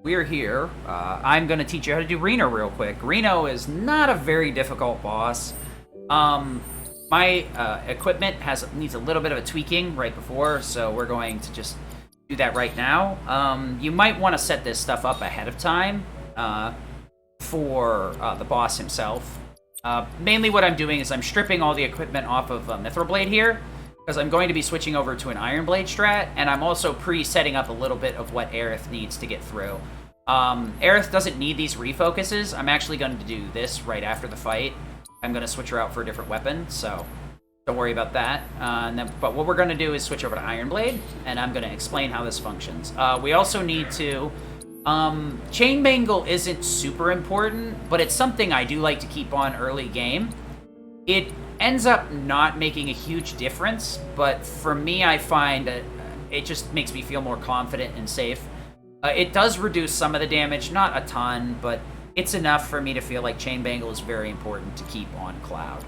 we're here. I'm going to teach you how to do Reno real quick. Reno is not a very difficult boss. My equipment needs a little bit of a tweaking right before, so we're going to just do that right now. You might want to set this stuff up ahead of time for the boss himself. Mainly what I'm doing is I'm stripping all the equipment off of Mithril Blade here, because I'm going to be switching over to an Iron Blade strat, and I'm also pre-setting up a little bit of what Aerith needs to get through. Aerith doesn't need these refocuses. I'm actually going to do this right after the fight. I'm going to switch her out for a different weapon, so don't worry about that. But what we're going to do is switch over to Iron Blade, and I'm going to explain how this functions. We also need to... Chain Bangle isn't super important, but it's something I do like to keep on early game. It ends up not making a huge difference, but for me, I find that it just makes me feel more confident and safe. It does reduce some of the damage, not a ton, but it's enough for me to feel like Chain Bangle is very important to keep on Cloud.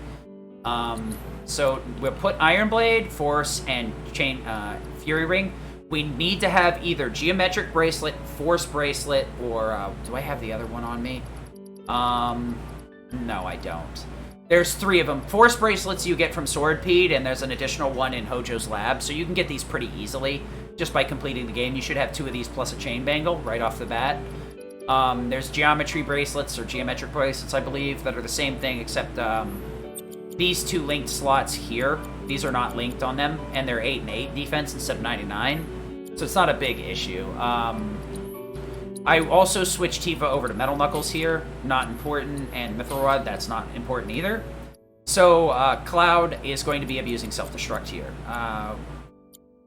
So we'll put Iron Blade, Force, and Fury Ring. We need to have either Geometric Bracelet, Force Bracelet, or do I have the other one on me? No, I don't. There's 3 of them. Force Bracelets you get from Swordpede, and there's an additional one in Hojo's lab, so you can get these pretty easily just by completing the game. You should have 2 of these plus a Chain Bangle right off the bat. There's Geometry Bracelets, or Geometric Bracelets, I believe, that are the same thing, except these 2 linked slots here, these are not linked on them, and they're 8 and 8 defense instead of 99, so it's not a big issue. I also switched Tifa over to Metal Knuckles here, not important, and Mithril Rod, that's not important either. So Cloud is going to be abusing Self-Destruct here.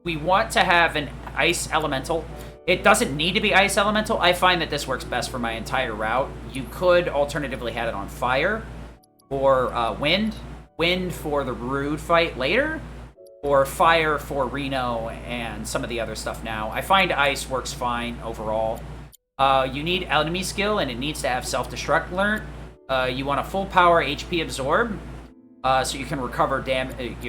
We want to have an Ice Elemental. It doesn't need to be Ice Elemental. I find that this works best for my entire route. You could alternatively have it on Fire, or Wind. Wind for the Rude fight later, or Fire for Reno and some of the other stuff now. I find Ice works fine overall. You need enemy skill, and it needs to have Self-Destruct learned. You want a full power HP absorb, so you can recover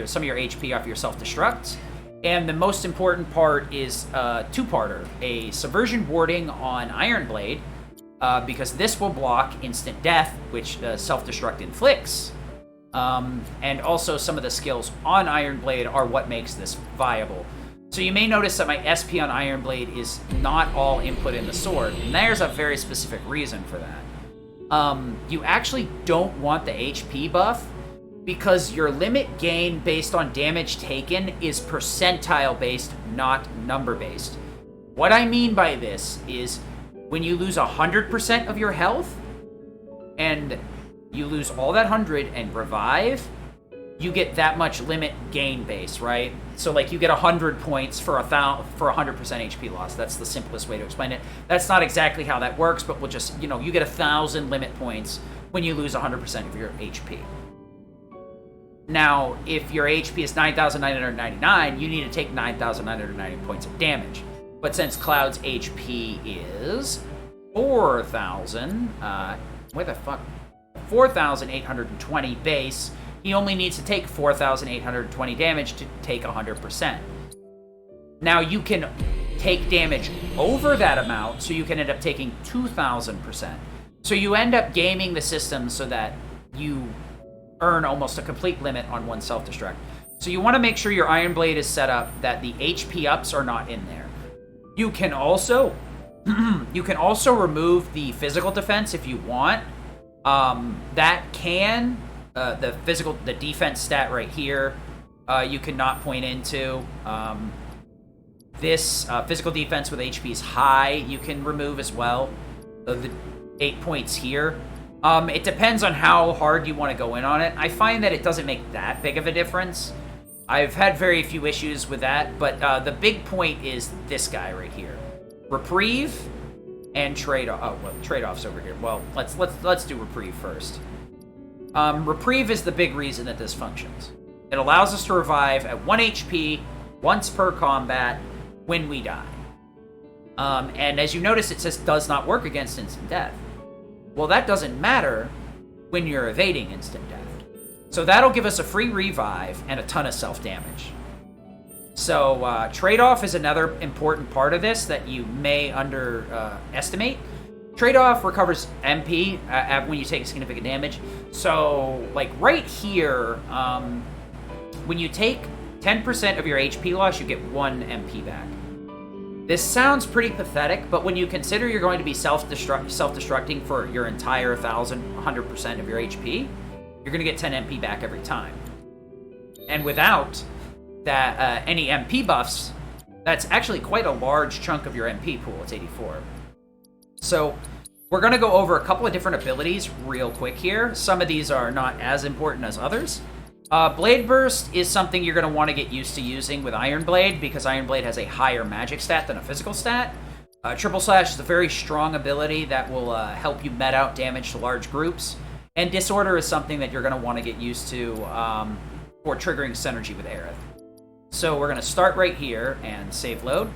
some of your HP off your Self-Destruct. And the most important part is two-parter. A Subversion Warding on Iron Blade, because this will block instant death, which Self-Destruct inflicts. And also some of the skills on Iron Blade are what makes this viable. So you may notice that my SP on Iron Blade is not all input in the sword, and there's a very specific reason for that. You actually don't want the HP buff, because your limit gain based on damage taken is percentile-based, not number-based. What I mean by this is, when you lose 100% of your health, and you lose all that 100 and revive, you get that much limit gain base, right? So, like, you get 100 points for 100% HP loss. That's the simplest way to explain it. That's not exactly how that works, but we'll just, you get 1,000 limit points when you lose 100% of your HP. Now, if your HP is 9,999, you need to take 9,990 points of damage. But since Cloud's HP is 4,000, where the fuck? 4,820 base, he only needs to take 4,820 damage to take 100%. Now, you can take damage over that amount, so you can end up taking 2,000%. So you end up gaming the system so that you earn almost a complete limit on one Self-Destruct. So you want to make sure your Iron Blade is set up that the HP ups are not in there. You can also remove the physical defense if you want. That can the defense stat right here, you cannot point into. This physical defense with HP is high, you can remove as well. The 8 points here. It depends on how hard you want to go in on it. I find that it doesn't make that big of a difference. I've had very few issues with that, but the big point is this guy right here. Reprieve and trade-off. Oh, well, trade-off's over here. Well, let's do Reprieve first. Reprieve is the big reason that this functions. It allows us to revive at 1 HP once per combat when we die. And as you notice, it says does not work against instant death. Well, that doesn't matter when you're evading instant death. So that'll give us a free revive and a ton of self-damage. So trade-off is another important part of this that you may underestimate. Trade-off recovers MP when you take significant damage. So, like right here, when you take 10% of your HP loss, you get 1 MP back. This sounds pretty pathetic, but when you consider you're going to be self-destructing for your entire 100% of your HP, you're going to get 10 MP back every time. And without that any MP buffs, that's actually quite a large chunk of your MP pool. It's 84. So we're going to go over a couple of different abilities real quick here. Some of these are not as important as others. Blade Burst is something you're going to want to get used to using with Iron Blade, because Iron Blade has a higher magic stat than a physical stat. Triple Slash is a very strong ability that will help you met out damage to large groups. And Disorder is something that you're going to want to get used to for triggering Synergy with Aerith. So we're going to start right here and save load.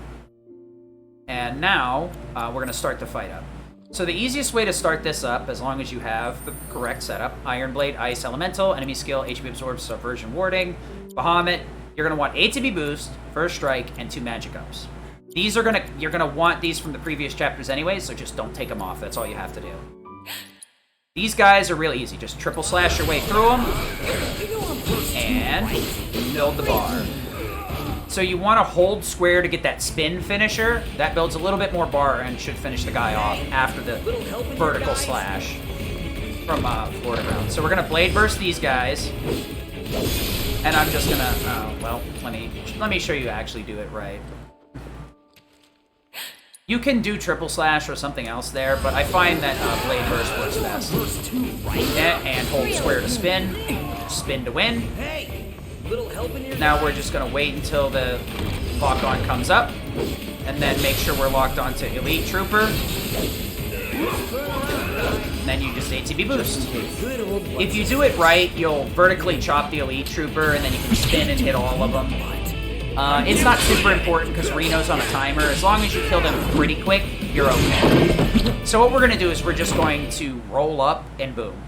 And now we're going to start the fight up. So the easiest way to start this up, as long as you have the correct setup, Iron Blade, Ice Elemental, enemy skill, HP Absorb, Subversion Warding, Bahamut, you're going to want ATB Boost, First Strike, and 2 Magic Ups. These are you're going to want these from the previous chapters anyway, so just don't take them off. That's all you have to do. These guys are really easy. Just triple slash your way through them, and build the bar. So you want to hold square to get that spin finisher. That builds a little bit more bar and should finish the guy off after the vertical slash from floor to ground. So we're going to Blade Burst these guys. And I'm just going to, well, let me show you actually do it right. You can do triple slash or something else there, but I find that Blade Burst works best. And hold square to spin, spin to win. Now we're just going to wait until the lock-on comes up, and then make sure we're locked onto Elite Trooper. And then you just ATB Boost. If you do it right, you'll vertically chop the Elite Trooper, and then you can spin and hit all of them. It's not super important because Reno's on a timer. As long as you kill them pretty quick, you're okay. So what we're going to do is we're just going to roll up and boom.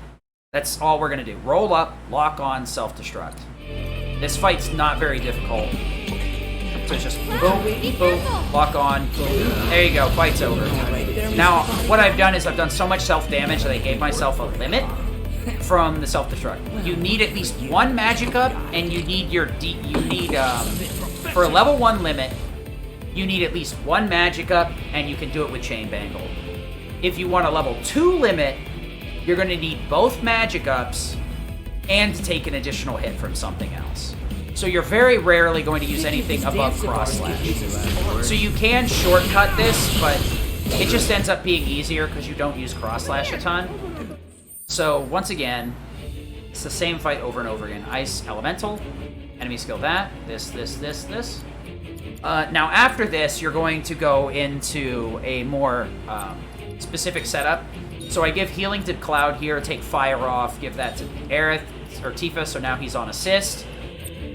That's all we're going to do. Roll up, lock on, self-destruct. This fight's not very difficult. So it's just boom, boom, lock on, boom. There you go, fight's over. Now, what I've done is I've done so much self-damage that I gave myself a limit from the self-destruct. You need at least 1 magic up, and you need for a level 1 limit, you need at least 1 magic up, and you can do it with Chain Bangle. If you want a level 2 limit, you're going to need both magic ups and take an additional hit from something else. So you're very rarely going to use anything above Cross Slash. So you can shortcut this, but it just ends up being easier because you don't use Cross Slash a ton. So once again, it's the same fight over and over again. Ice Elemental, enemy skill that, this. Now after this, you're going to go into a more specific setup. So I give healing to Cloud here, take fire off, give that to Aerith or Tifa, so now he's on assist.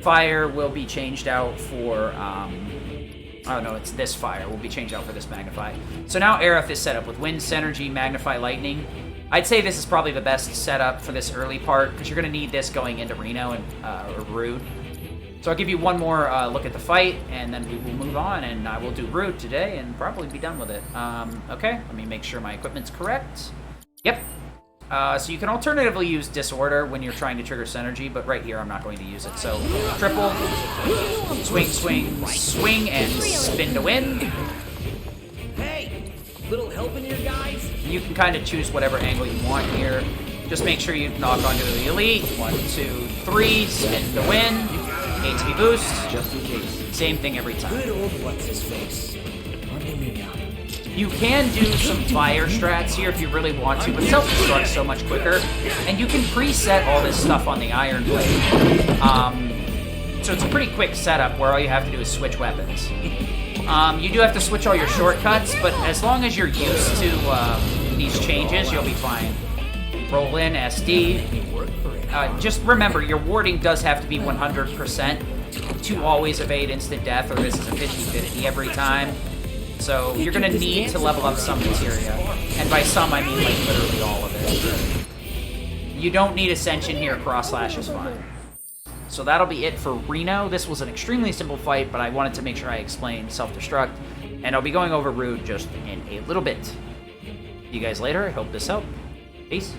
Fire will be changed out for, oh no, it's this fire will be changed out for this Magnify. So now Aerith is set up with Wind, Synergy, Magnify, Lightning. I'd say this is probably the best setup for this early part, because you're going to need this going into Reno and or Rude. So I'll give you one more look at the fight, and then we will move on, and I will do Rude today and probably be done with it. Okay, let me make sure my equipment's correct. Yep. So you can alternatively use Disorder when you're trying to trigger Synergy, but right here I'm not going to use it. So triple, swing, swing, swing, and spin to win. Hey, little help in here, guys. You can kind of choose whatever angle you want here. Just make sure you knock onto the Elite. 1, 2, 3, spin to win. HP boost. Just in case. Same thing every time. Good old what's-his-face. You can do some fire strats here if you really want to, but self-destruct's so much quicker. And you can preset all this stuff on the Iron Blade. So it's a pretty quick setup where all you have to do is switch weapons. You do have to switch all your shortcuts, but as long as you're used to these changes, you'll be fine. Roll in, SD. Just remember, your warding does have to be 100% to always evade instant death, or this is a 50-50 every time. So you're going to need to level up some materia. And by some, I mean like literally all of it. You don't need Ascension here, Cross Slash is fine. So that'll be it for Reno. This was an extremely simple fight, but I wanted to make sure I explained self-destruct. And I'll be going over Rude just in a little bit. See you guys later. I hope this helped. Peace.